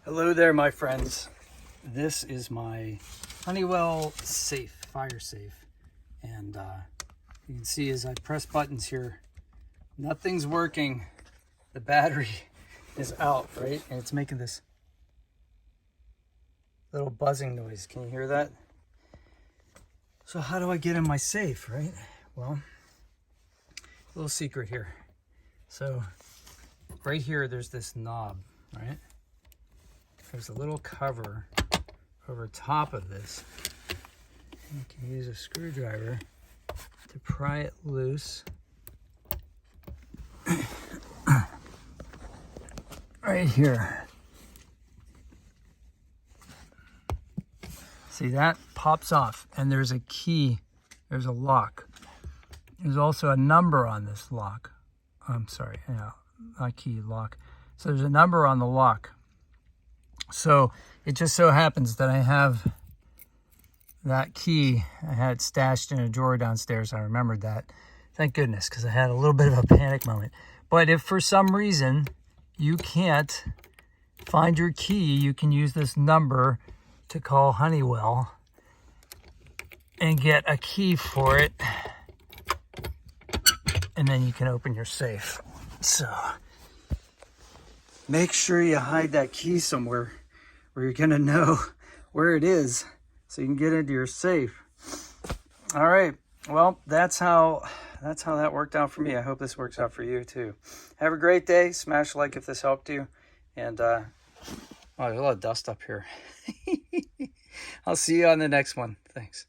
Hello there, my friends. This is my Honeywell safe, fire safe. And you can see as I press buttons here, nothing's working. The battery is out, right? And it's making this little buzzing noise. Can you hear that? So how do I get in my safe, right? Well, a little secret here. So right here, there's this knob, right? There's a little cover over top of this. You can use a screwdriver to pry it loose. Right here. See, that pops off, and there's a key, there's a lock. There's also a number on this lock. I'm sorry, yeah, not key, lock. So there's a number on the lock. So it just so happens that I have that key. I had it stashed in a drawer downstairs. I remembered that. Thank goodness, because I had a little bit of a panic moment. But if for some reason you can't find your key, you can use this number to call Honeywell and get a key for it. And then you can open your safe. So make sure you hide that key somewhere where you're gonna know where it is so you can get into your safe. All right, well, that's how that worked out for me. I hope this works out for you too. Have a great day. Smash a like if this helped you. And oh, there's a lot of dust up here. I'll see you on the next one. Thanks.